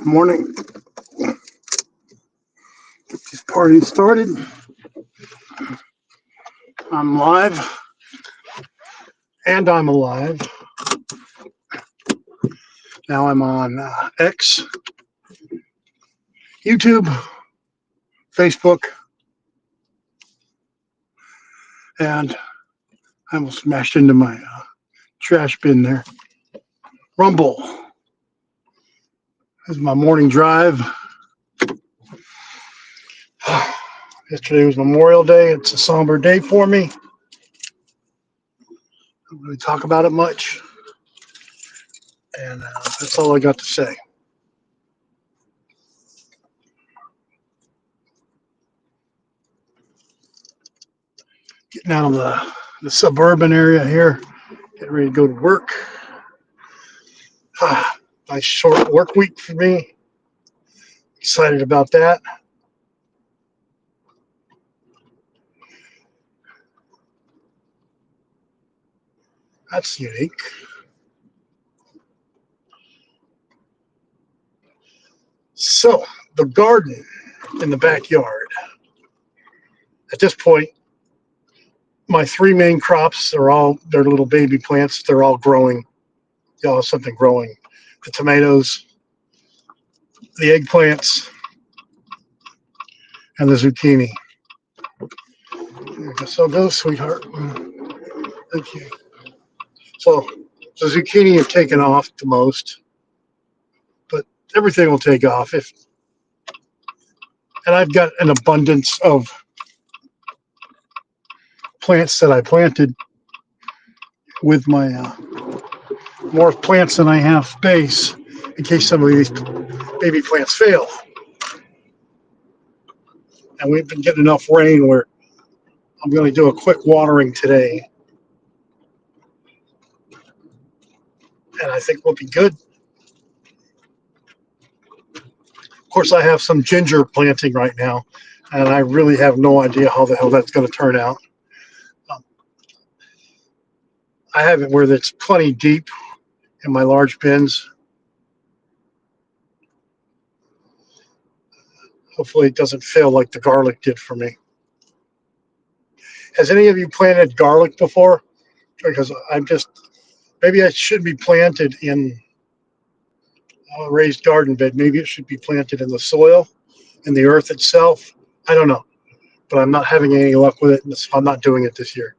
Morning. Get this party started. I'm live and I'm alive. Now I'm on X, YouTube, Facebook, and I almost smashed into my trash bin there. Rumble. This is my morning drive. Yesterday was Memorial Day. It's a somber day for me. I don't really talk about it much. And that's all I got to say. Getting out of the suburban area here. Getting ready to go to work. Nice short work week for me. Excited about that. That's unique. So, the garden in the backyard. At this point, my three main crops they're little baby plants. They're all growing. They all have something growing. The tomatoes, the eggplants, and the zucchini. So go, sweetheart. Thank you. So the zucchini have taken off the most, but everything will take off and I've got an abundance of plants that I planted with my more plants than I have space in case some of these baby plants fail. And we've been getting enough rain where I'm going to do a quick watering today. And I think we'll be good. Of course, I have some ginger planting right now, and I really have no idea how the hell that's going to turn out. I have it where it's plenty deep in my large bins. Hopefully it doesn't fail like the garlic did for me. Has any of you planted garlic before? Because maybe I should be planted in a raised garden bed. Maybe it should be planted in the soil, in the earth itself. I don't know, but I'm not having any luck with it, and so I'm not doing it this year.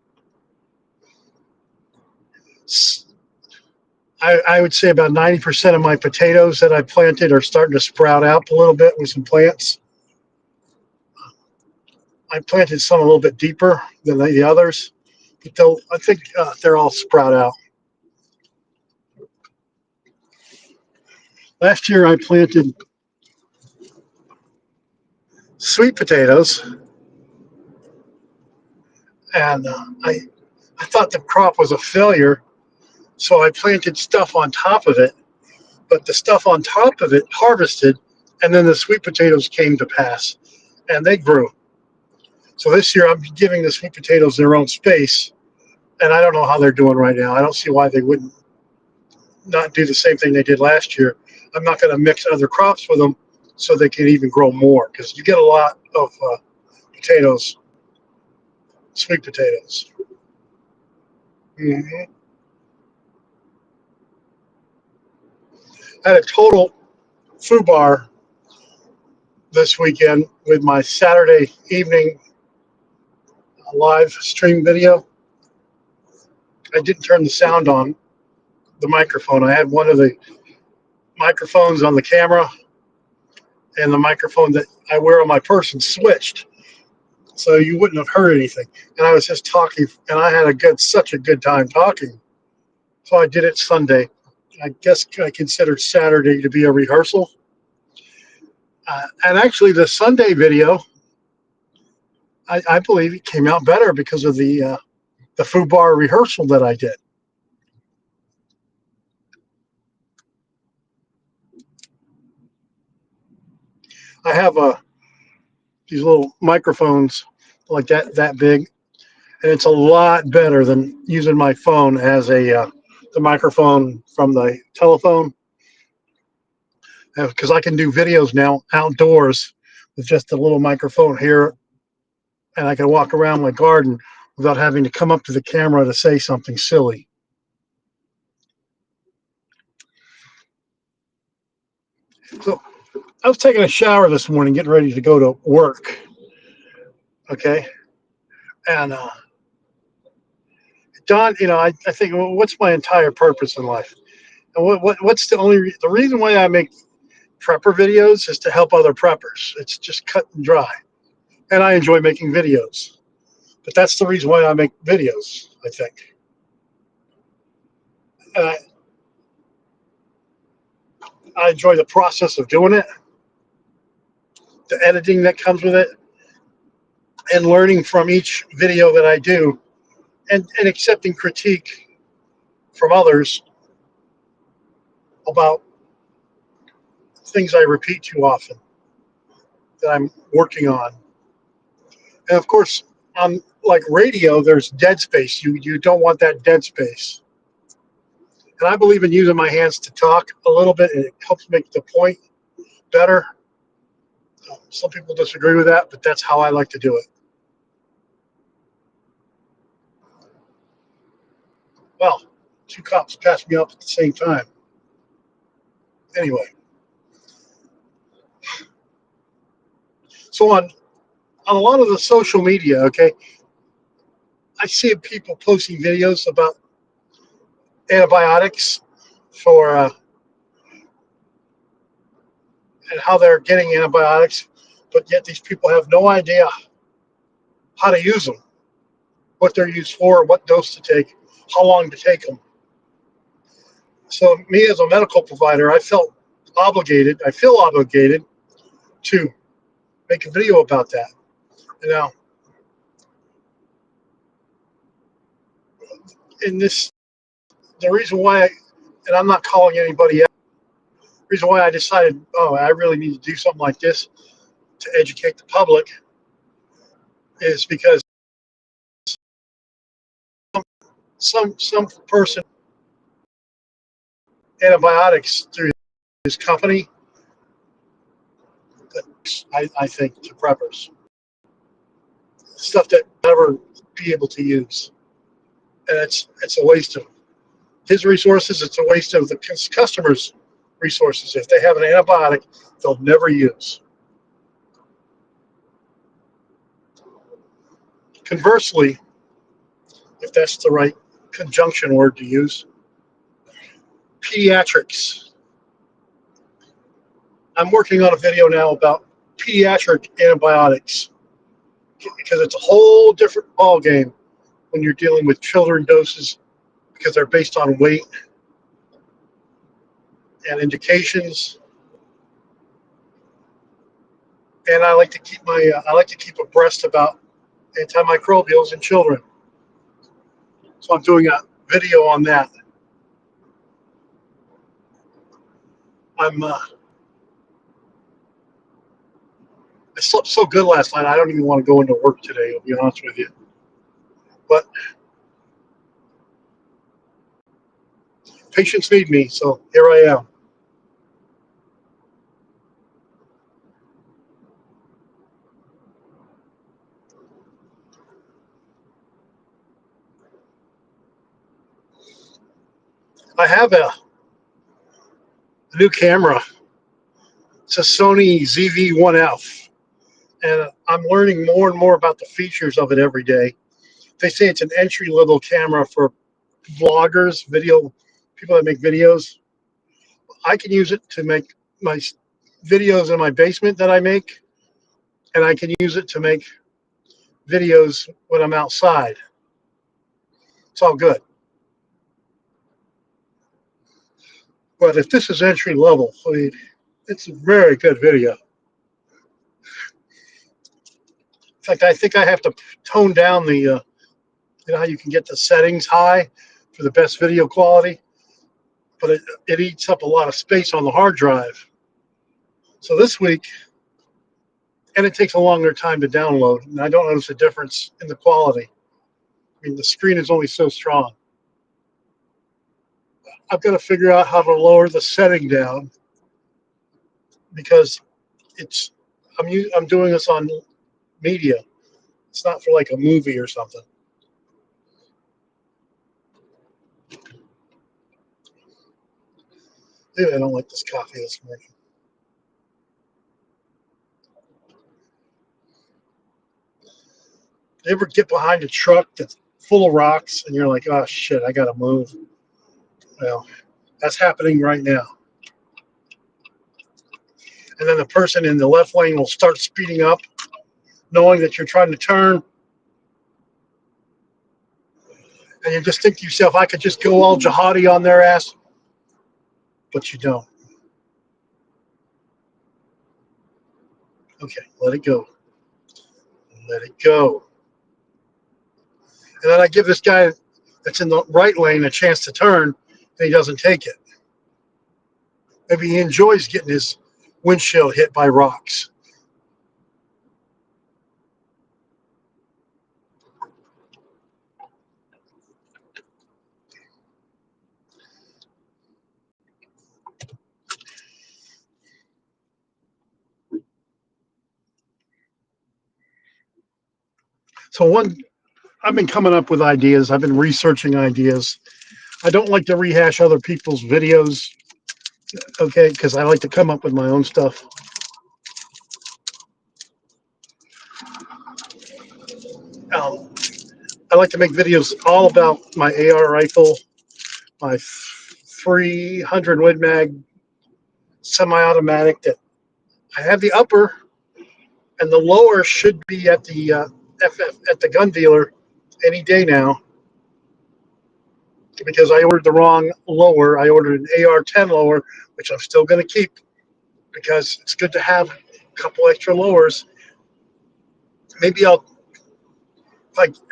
I would say about 90% of my potatoes that I planted are starting to sprout out a little bit with some plants. I planted some a little bit deeper than the others, but I think they're all sprout out. Last year I planted sweet potatoes, and I thought the crop was a failure, so I planted stuff on top of it, but the stuff on top of it harvested, and then the sweet potatoes came to pass, and they grew. So this year I'm giving the sweet potatoes their own space, and I don't know how they're doing right now. I don't see why they wouldn't not do the same thing they did last year. I'm not going to mix other crops with them so they can even grow more, because you get a lot of potatoes, sweet potatoes. Mm-hmm. I had a total foobar this weekend with my Saturday evening live stream video. I didn't turn the sound on the microphone. I had one of the microphones on the camera and the microphone that I wear on my person switched, so you wouldn't have heard anything. And I was just talking, and I had such a good time talking. So I did it Sunday. I guess I considered Saturday to be a rehearsal. And actually, the Sunday video, I believe it came out better because of the foobar rehearsal that I did. I have these little microphones like that big, and it's a lot better than using my phone as the microphone from the telephone. because I can do videos now outdoors with just a little microphone here, and I can walk around my garden without having to come up to the camera to say something silly. So I was taking a shower this morning, getting ready to go to work. Okay, and Don, I think, well, what's my entire purpose in life? And what's the reason why I make prepper videos is to help other preppers. It's just cut and dry, and I enjoy making videos. But that's the reason why I make videos, I think. And I enjoy the process of doing it, the editing that comes with it, and learning from each video that I do, and accepting critique from others about things I repeat too often that I'm working on. And of course, on like radio, there's dead space. You don't want that dead space. And I believe in using my hands to talk a little bit, and it helps make the point better. Some people disagree with that, but that's how I like to do it. Well, two cops passed me up at the same time. Anyway, so on a lot of the social media, okay, I see people posting videos about antibiotics for and how they're getting antibiotics, but yet these people have no idea how to use them, what they're used for, what dose to take, how long to take them. So me as a medical provider, I feel obligated to make a video about that. Now, in this, the reason why, and I'm not calling anybody out, the reason why I decided, oh, I really need to do something like this to educate the public is because some person antibiotics through his company that I think to preppers stuff that never be able to use, and it's a waste of his resources. It's a waste of the customer's resources if they have an antibiotic they'll never use. Conversely, if that's the right conjunction word to use, pediatrics. I'm working on a video now about pediatric antibiotics because it's a whole different ball game when you're dealing with children doses because they're based on weight and indications. And I like to keep abreast about antimicrobials in children. So I'm doing a video on that. I slept so good last night. I don't even want to go into work today. I'll be honest with you. But patients need me, so here I am. I have a new camera. It's a Sony ZV-1F, and I'm learning more and more about the features of it every day. They say it's an entry-level camera for vloggers, people that make videos. I can use it to make my videos in my basement that I make, and I can use it to make videos when I'm outside. It's all good. But if this is entry level, I mean, it's a very good video. In fact, I think I have to tone down the, you know how you can get the settings high for the best video quality, but it eats up a lot of space on the hard drive. So this week, and it takes a longer time to download, and I don't notice a difference in the quality. I mean, the screen is only so strong. I've got to figure out how to lower the setting down because I'm doing this on media. It's not for like a movie or something. Maybe I don't like this coffee this morning. You ever get behind a truck that's full of rocks and you're like, oh shit, I gotta move? Well, that's happening right now. And then the person in the left lane will start speeding up, knowing that you're trying to turn. And you just think to yourself, I could just go all jihadi on their ass. But you don't. Okay, let it go. Let it go. And then I give this guy that's in the right lane a chance to turn, and he doesn't take it. Maybe he enjoys getting his windshield hit by rocks. So I've been coming up with ideas. I've been researching ideas. I don't like to rehash other people's videos, okay, because I like to come up with my own stuff. Um, I like to make videos all about my AR rifle, my 300 Win Mag semi-automatic. That I have the upper, and the lower should be at the at the gun dealer any day now, because I ordered the wrong lower. I ordered an AR-10 lower, which I'm still going to keep because it's good to have a couple extra lowers. Maybe I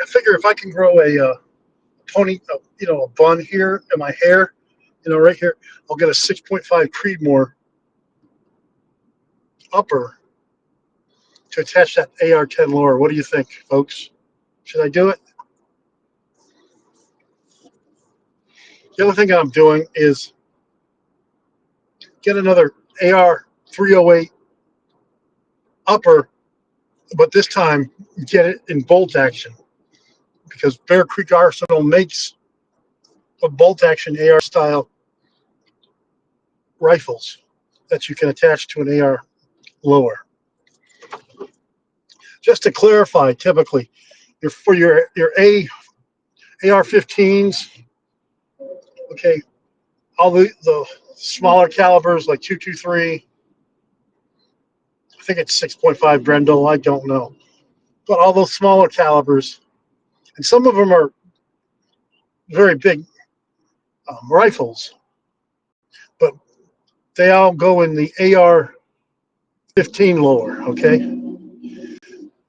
figure if I can grow a pony, a bun here in my hair, right here, I'll get a 6.5 Creedmoor upper to attach that AR-10 lower. What do you think, folks? Should I do it? The other thing I'm doing is get another AR-308 upper, but this time get it in bolt action, because Bear Creek Arsenal makes a bolt action AR style rifles that you can attach to an AR lower. Just to clarify, typically, for your AR-15s, okay, all the smaller calibers like 223, I think it's 6.5 Grendel, I don't know, but all those smaller calibers, and some of them are very big rifles, but they all go in the AR-15 lower, okay?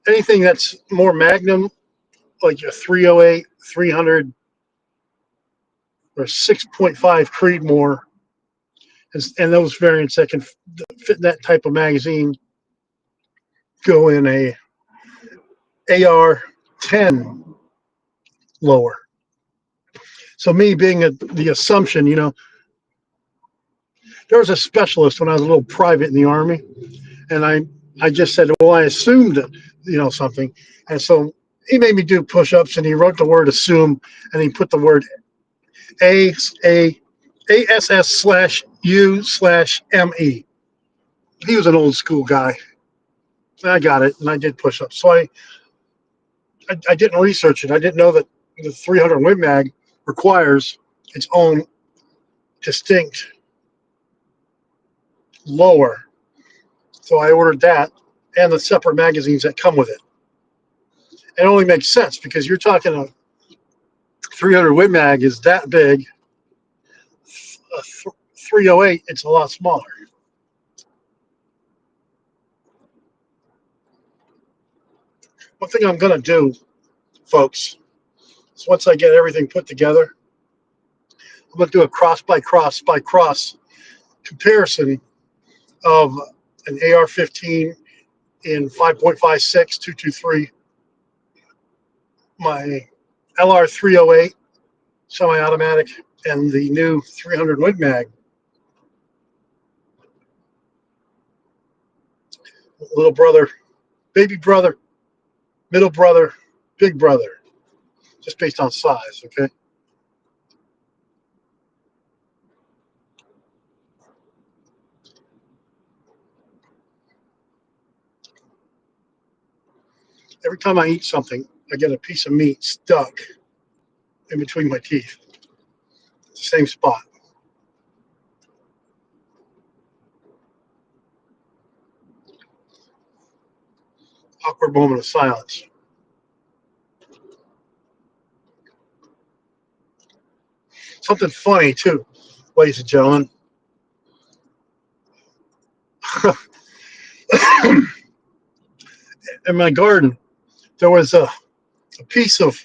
Anything that's more Magnum, like your 308, 300, or 6.5 Creedmoor, and those variants that can fit in that type of magazine go in a AR-10 lower. So me being the assumption, there was a specialist when I was a little private in the Army, and I just said, well, I assumed, something. And so he made me do push-ups, and he wrote the word assume, and he put the word ASS/U/ME. He was an old school guy. I got it, and I did push-ups. So I didn't research it. I didn't know that the 300 Win Mag requires its own distinct lower. So I ordered that and the separate magazines that come with it. It only makes sense because you're talking a 300 Win Mag is that big. A 308, it's a lot smaller. One thing I'm going to do, folks, is once I get everything put together, I'm going to do a cross by cross by cross comparison of an AR-15 in 5.56 223, my LR-308 semi-automatic, and the new 300 Win Mag. little brother, baby brother, middle brother, big brother, just based on size, okay? Every time I eat something, I get a piece of meat stuck in between my teeth. It's the same spot. Awkward moment of silence. Something funny, too, ladies and gentlemen. In my garden, there was a piece of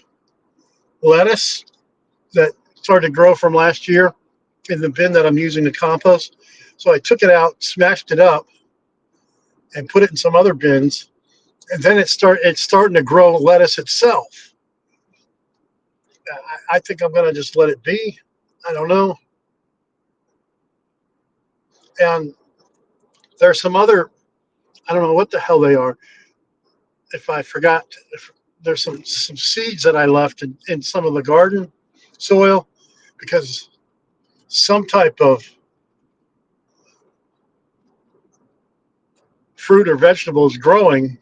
lettuce that started to grow from last year in the bin that I'm using to compost. So I took it out, smashed it up, and put it in some other bins. And then it's starting to grow lettuce itself. I think I'm gonna just let it be. I don't know. And there's some other, I don't know what the hell they are. If I forgot, if there's some seeds that I left in some of the garden soil because some type of fruit or vegetable is growing.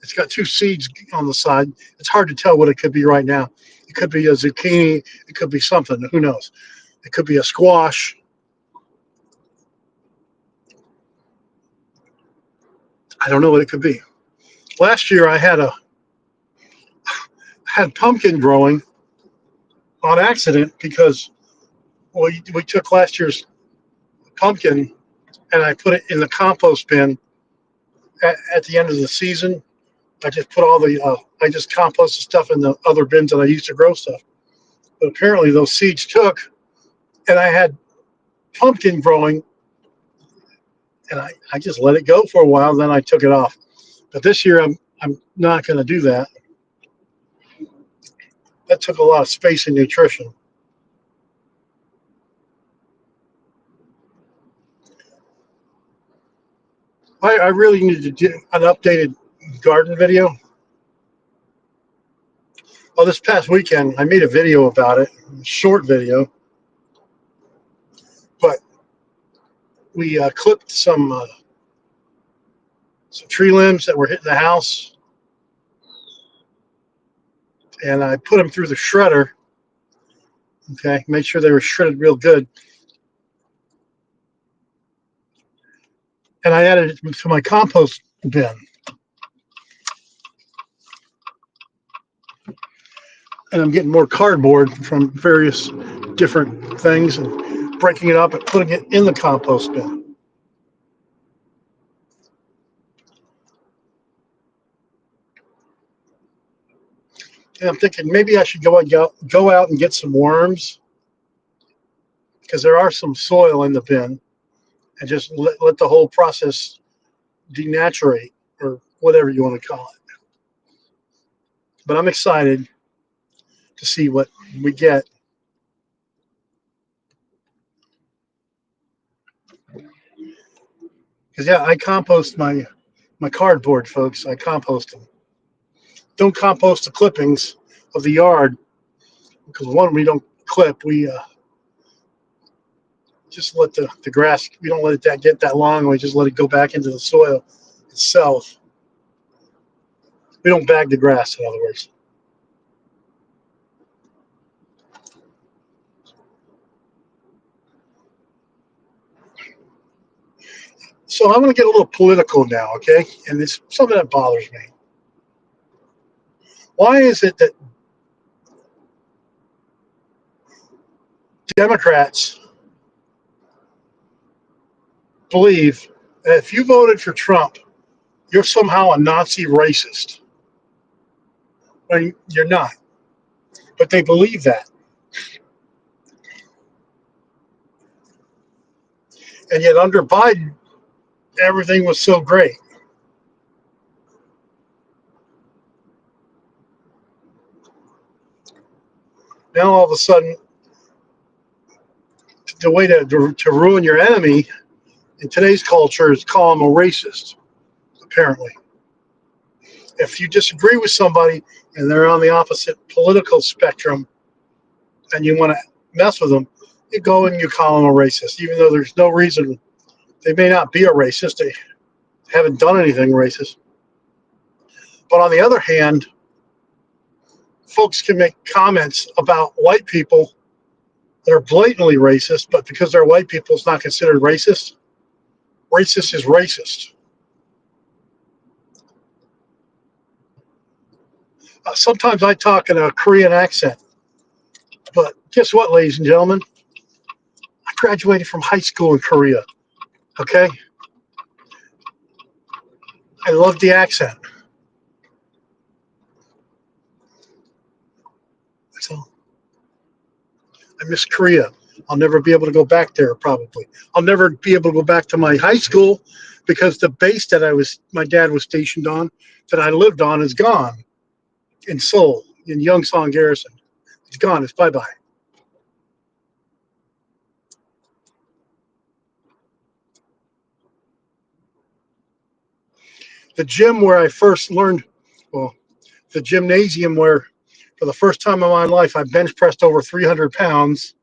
It's got two seeds on the side. It's hard to tell what it could be right now. It could be a zucchini. It could be something. Who knows? It could be a squash. I don't know what it could be. Last year I had pumpkin growing on accident because we took last year's pumpkin and I put it in the compost bin at the end of the season. I just put I just compost the stuff in the other bins that I used to grow stuff. But apparently those seeds took, and I had pumpkin growing, and I just let it go for a while. Then I took it off. But this year I'm not going to do that. That took a lot of space and nutrition. I really need to do an updated garden video. Well, this past weekend I made a video about it, a short video, but we clipped some tree limbs that were hitting the house, and I put them through the shredder. Okay, made sure they were shredded real good, and I added it to my compost bin. And I'm getting more cardboard from various different things and breaking it up and putting it in the compost bin. And I'm thinking maybe I should go out and get some worms because there are some soil in the bin, and just let the whole process denaturate or whatever you want to call it. But I'm excited to see what we get. Because yeah, I compost my cardboard, folks. I compost them. Don't compost the clippings of the yard because one, we don't clip. We just let the grass. We don't let it get that long. We just let it go back into the soil itself. We don't bag the grass, in other words. So I'm going to get a little political now, okay? And it's something that bothers me. Why is it that Democrats believe that if you voted for Trump, you're somehow a Nazi racist? Well, you're not, but they believe that. And yet under Biden, everything was so great. Now all of a sudden, the way to ruin your enemy in today's culture is call him a racist. apparently. If you disagree with somebody and they're on the opposite political spectrum and you want to mess with them, you go and you call them a racist, even though there's no reason. They may not be a racist. They haven't done anything racist. But on the other hand, folks can make comments about white people that are blatantly racist, but because they're white people, it's not considered racist. Racist is racist. Sometimes I talk in a Korean accent, but guess what, ladies and gentlemen? I graduated from high school in Korea, okay? I love the accent. So I miss Korea. I'll never be able to go back there, probably. I'll never be able to go back to my high school because the base that my dad was stationed on, that I lived on, is gone in Seoul, in Yongsan Garrison. It's gone. It's bye-bye. The gym where I first learned, well, the gymnasium where for the first time in my life I bench pressed over 300 pounds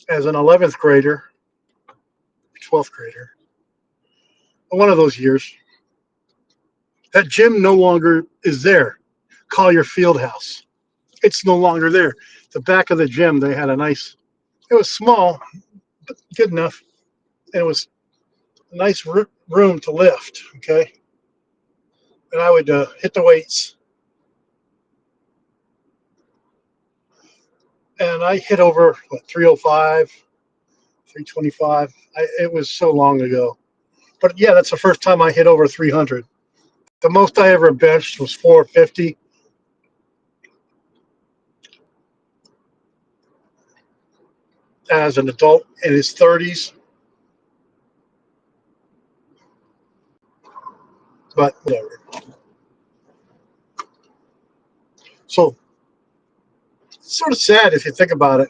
as an 11th grader, 12th grader, one of those years. That gym no longer is there. Collier Fieldhouse. It's no longer there. The back of the gym, they had it was small, but good enough. And it was a nice room to lift, okay? And I would hit the weights. And I hit over, 305, 325. It was so long ago. But yeah, that's the first time I hit over 300. The most I ever benched was 450 as an adult in his 30s. But whatever. So it's sort of sad if you think about it.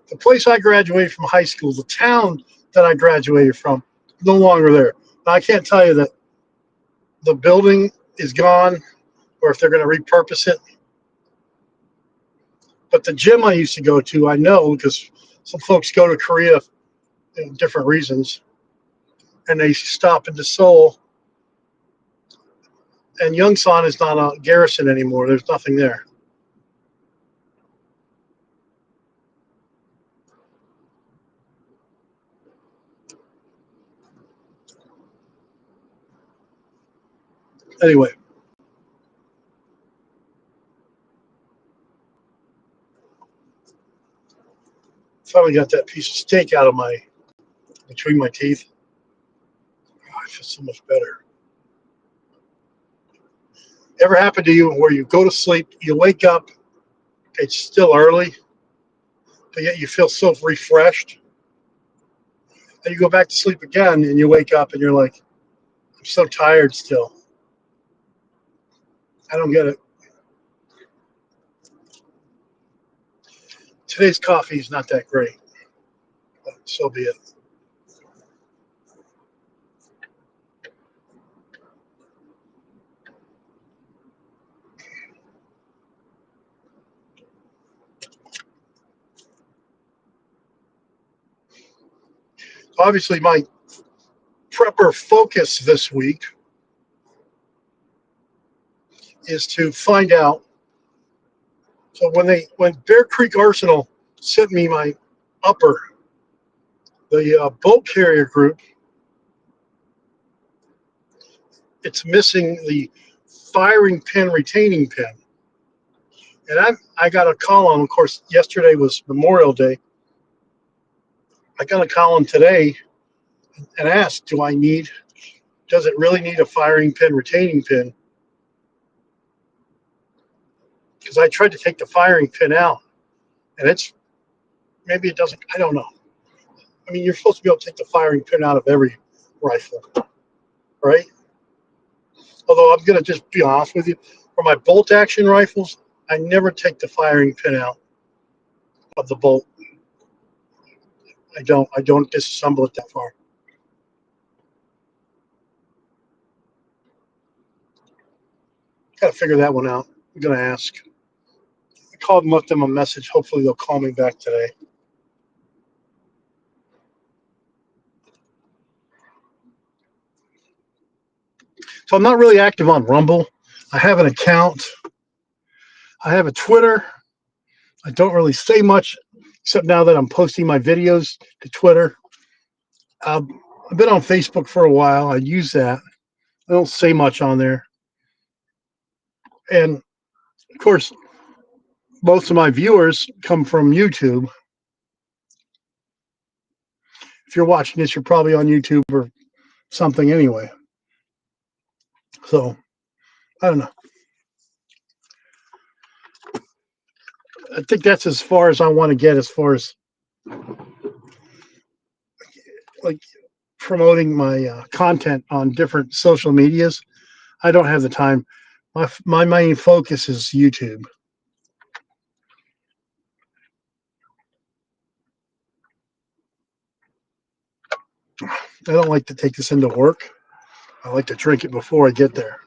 The place I graduated from high school, the town that I graduated from, no longer there. Now, I can't tell you that the building is gone or if they're going to repurpose it. But the gym I used to go to, I know because some folks go to Korea for different reasons, and they stop into Seoul. And Yongsan is not a garrison anymore. There's nothing there. Anyway, finally got that piece of steak out of between my teeth. Oh, I feel so much better. Ever happened to you where you go to sleep, you wake up, it's still early, but yet you feel so refreshed, and you go back to sleep again, and you wake up and you're like, I'm so tired still. I don't get it. Today's coffee is not that great, but so be it. Obviously, my prepper focus this week is to find out. So when Bear Creek Arsenal sent me my upper, the boat carrier group, it's missing the firing pin retaining pin. And I got a call on, of course, yesterday was Memorial Day. I got a call on today and asked, does it really need a firing pin retaining pin? Because I tried to take the firing pin out and maybe it doesn't, I don't know. I mean, you're supposed to be able to take the firing pin out of every rifle, right? Although I'm going to just be honest with you, for my bolt action rifles, I never take the firing pin out of the bolt. I don't disassemble it that far. Got to figure that one out. I'm going to ask. I called and left them a message. Hopefully they'll call me back today. So I'm not really active on Rumble. I have an account. I have a Twitter. I don't really say much, except now that I'm posting my videos to Twitter. I've been on Facebook for a while. I use that. I don't say much on there. And of course, most of my viewers come from YouTube. If you're watching this, you're probably on YouTube or something anyway. So I don't know. I think that's as far as I want to get as far as like promoting my content on different social medias. I don't have the time. My main focus is YouTube. I don't like to take this into work. I like to drink it before I get there.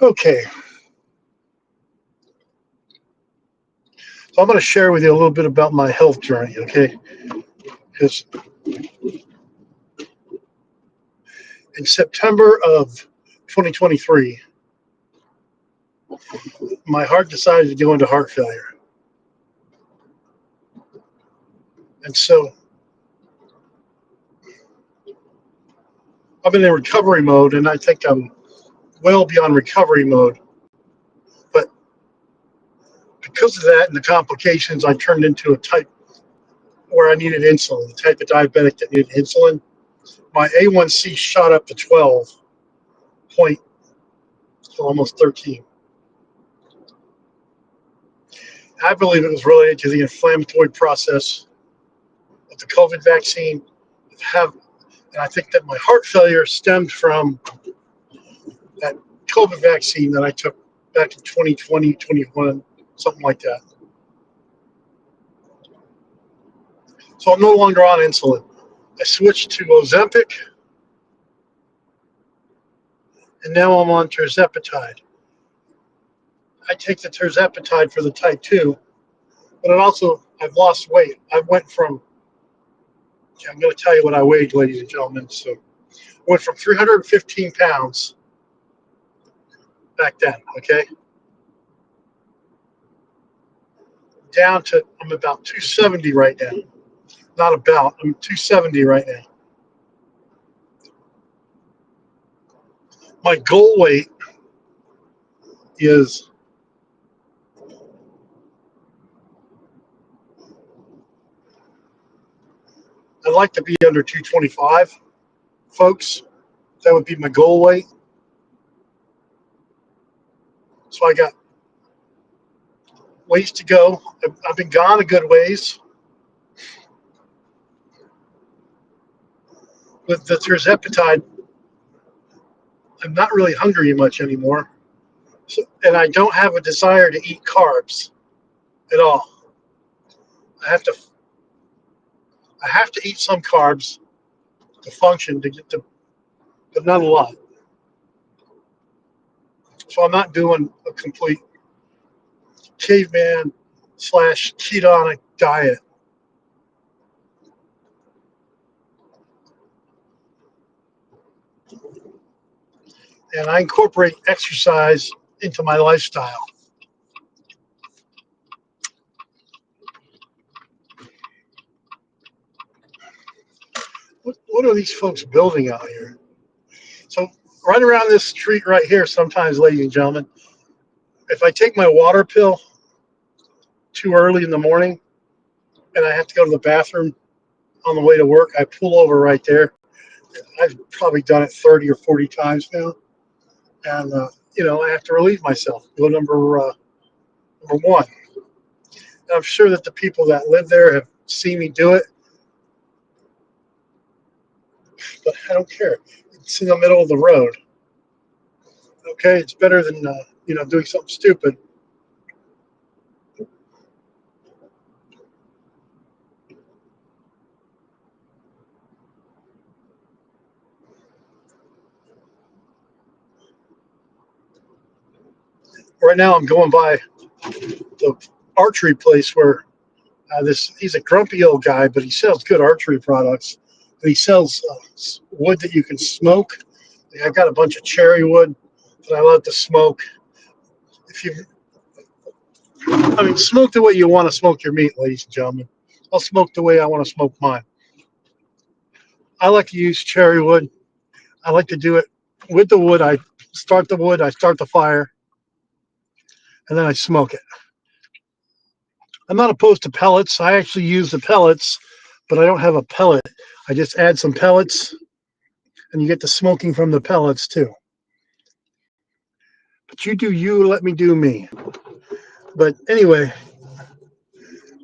Okay. So I'm going to share with you a little bit about my health journey, okay? Because in September of 2023, my heart decided to go into heart failure. And so I'm in a recovery mode, and I think I'm well beyond recovery mode. But because of that and the complications, I turned into a type where I needed insulin, the type of diabetic that needed insulin. My A1C shot up to 12 point, almost 13. I believe it was related to the inflammatory process of the COVID vaccine. And I think that my heart failure stemmed from that COVID vaccine that I took back in 2020, 21, something like that. So I'm no longer on insulin. I switched to Ozempic, and now I'm on tirzepatide. I take the tirzepatide for the type 2, but I've lost weight. I'm going to tell you what I weighed, ladies and gentlemen. So I went from 315 pounds back then, okay, down to I'm about 270 right now. Not about, I'm 270 right now. My goal weight is I'd like to be under 225, folks. That would be my goal weight. So I got ways to go. I've been gone a good ways. With the tirzepatide, I'm not really hungry much anymore. So, and I don't have a desire to eat carbs at all. I have to eat some carbs to function to get to, but not a lot. So I'm not doing a complete caveman / ketonic diet. And I incorporate exercise into my lifestyle. What are these folks building out here? So right around this street right here, sometimes, ladies and gentlemen, if I take my water pill too early in the morning and I have to go to the bathroom on the way to work, I pull over right there. I've probably done it 30 or 40 times now. And, I have to relieve myself. Go number one. And I'm sure that the people that live there have seen me do it, but I don't care. It's in the middle of the road. Okay, it's better than doing something stupid. Right now I'm going by the archery place where he's a grumpy old guy, but he sells good archery products. And he sells wood that you can smoke. I've got a bunch of cherry wood that I love to smoke. Smoke the way you want to smoke your meat, ladies and gentlemen. I'll smoke the way I want to smoke mine. I like to use cherry wood. I like to do it with the wood. I start the fire, and then I smoke it. I'm not opposed to pellets. I actually use the pellets, but I don't have a pellet. I just add some pellets, and you get the smoking from the pellets too. But you do you, let me do me. But anyway,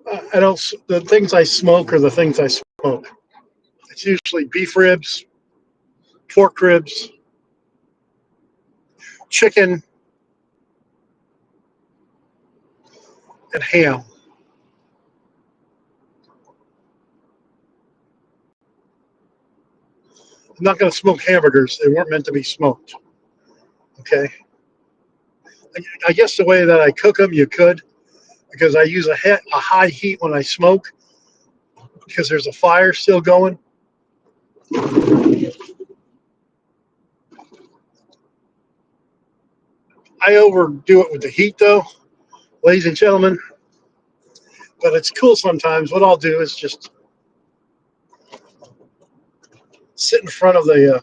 the things I smoke are the things I smoke. It's usually beef ribs, pork ribs, chicken, and ham. I'm not going to smoke hamburgers. They weren't meant to be smoked. Okay. I guess the way that I cook them, you could, because I use a high heat when I smoke, because there's a fire still going. I overdo it with the heat, though, ladies and gentlemen. But it's cool sometimes. What I'll do is just sit in front of the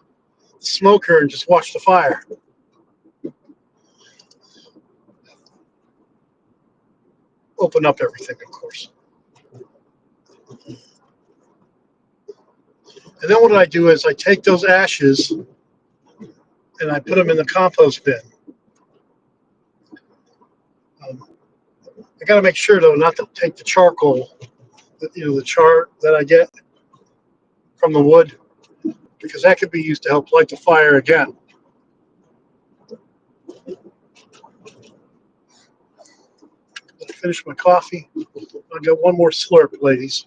smoker and just watch the fire. Open up everything, of course. And then what I do is I take those ashes and I put them in the compost bin. I got to make sure, though, not to take the charcoal, the char that I get from the wood, because that could be used to help light the fire again. I'll finish my coffee. I'll get one more slurp, ladies.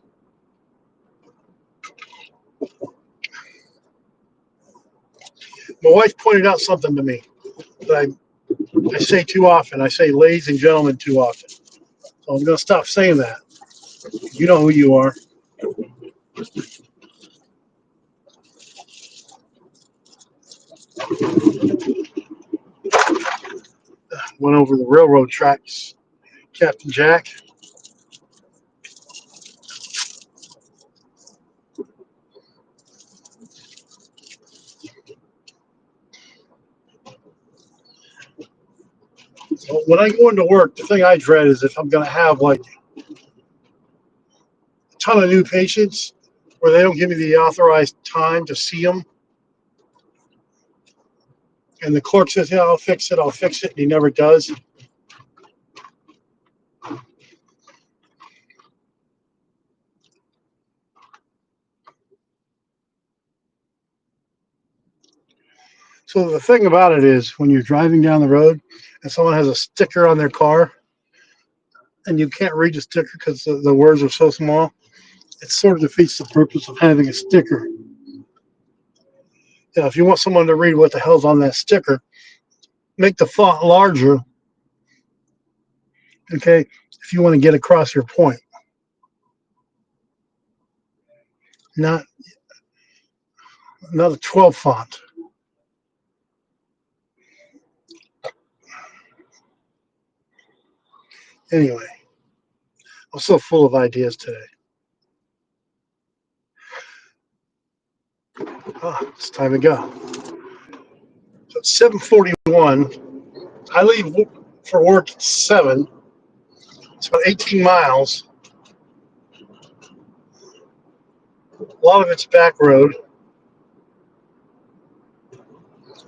My wife pointed out something to me that I say too often. I say ladies and gentlemen too often. So I'm going to stop saying that. You know who you are. Went over the railroad tracks, Captain Jack. So when I go into work, the thing I dread is if I'm going to have like a ton of new patients where they don't give me the authorized time to see them. And the clerk says, yeah, I'll fix it, and he never does. So the thing about it is when you're driving down the road and someone has a sticker on their car and you can't read the sticker because the words are so small, it sort of defeats the purpose of having a sticker. If you want someone to read what the hell's on that sticker, make the font larger, okay, if you want to get across your point. Not a 12 font. Anyway, I'm so full of ideas today. It's time to go. So it's 7:41. I leave for work at 7. It's about 18 miles. A lot of it's back road.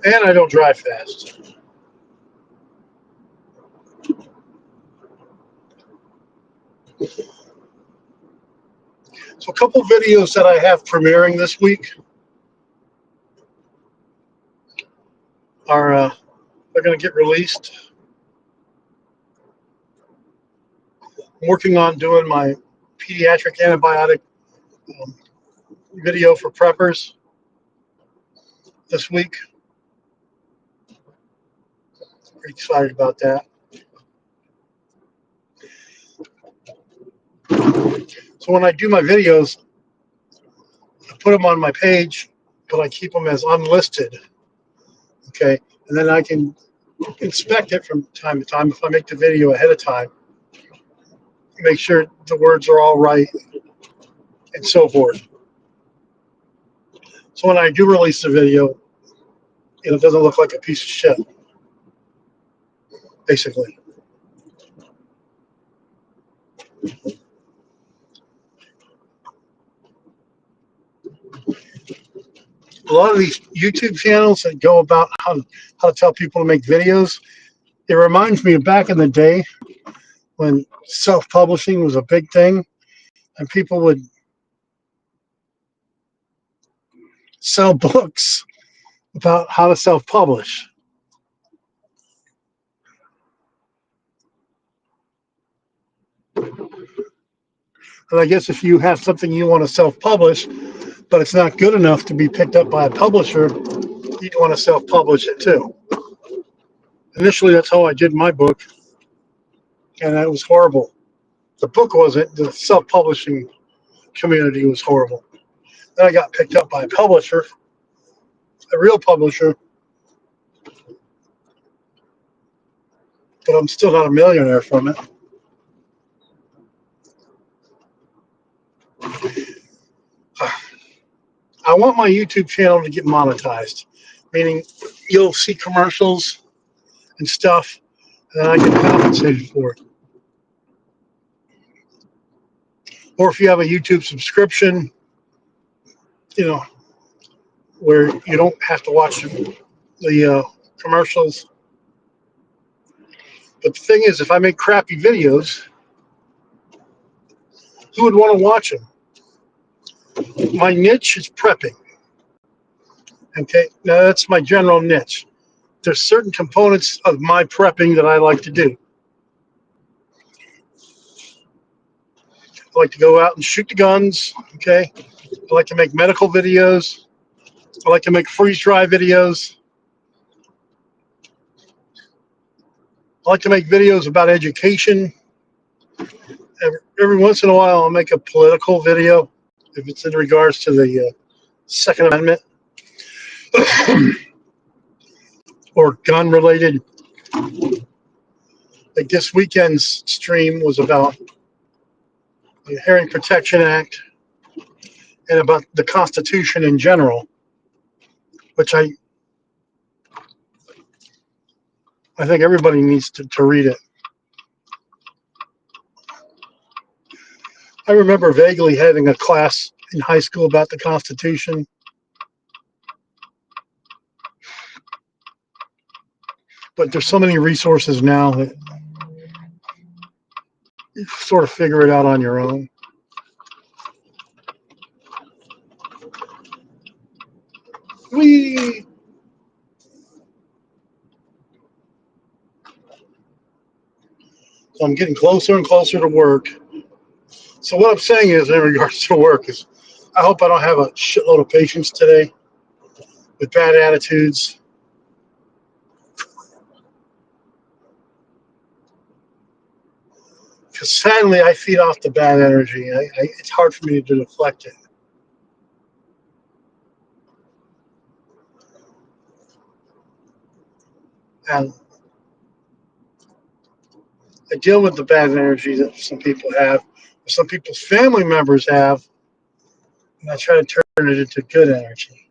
And I don't drive fast. So a couple videos that I have premiering this week are they're going to get released. I'm working on doing my pediatric antibiotic video for preppers this week. Pretty excited about that. So when I do my videos, I put them on my page, but I keep them as unlisted. Okay, and then I can inspect it from time to time if I make the video ahead of time, make sure the words are all right, and so forth. So when I do release the video, it doesn't look like a piece of shit, basically. A lot of these YouTube channels that go about how to tell people to make videos, it reminds me of back in the day when self-publishing was a big thing and people would sell books about how to self-publish. And I guess if you have something you want to self-publish, but it's not good enough to be picked up by a publisher, you'd want to self-publish it too. Initially, that's how I did my book, and that was horrible. The book wasn't. The self-publishing community was horrible. Then I got picked up by a publisher, a real publisher, but I'm still not a millionaire from it. I want my YouTube channel to get monetized, meaning you'll see commercials and stuff, and then I get compensated for it. Or if you have a YouTube subscription, you know, where you don't have to watch the commercials. But the thing is, if I make crappy videos, who would want to watch them? My niche is prepping. Okay, now that's my general niche. There's certain components of my prepping that I like to do. I like to go out and shoot the guns. Okay, I like to make medical videos. I like to make freeze dry videos. I like to make videos about education. Every once in a while, I'll make a political video if it's in regards to the Second Amendment or gun related. Like this weekend's stream was about the Hearing Protection Act and about the Constitution in general, which I think everybody needs to read it. I remember vaguely having a class in high school about the Constitution. But there's so many resources now that you sort of figure it out on your own. So I'm getting closer and closer to work. So what I'm saying is, in regards to work, is I hope I don't have a shitload of patients today with bad attitudes. Because sadly, I feed off the bad energy. It's hard for me to deflect it. And I deal with the bad energy that some people have, some people's family members have, and I try to turn it into good energy.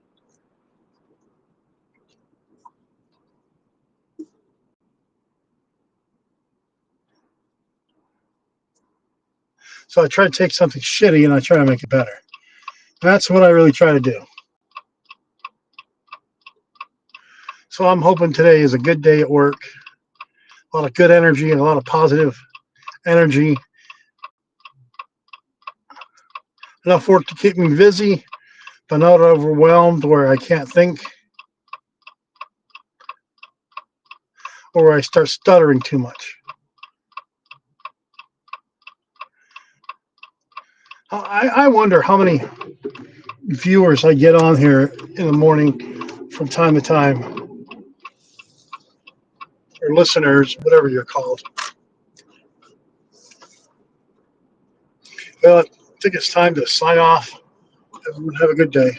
So I try to take something shitty and I try to make it better. That's what I really try to do. So I'm hoping today is a good day at work. A lot of good energy and a lot of positive energy. Enough work to keep me busy, but not overwhelmed where I can't think or where I start stuttering too much. I wonder how many viewers I get on here in the morning from time to time, or listeners, whatever you're called. Well, I think it's time to sign off. Everyone have a good day.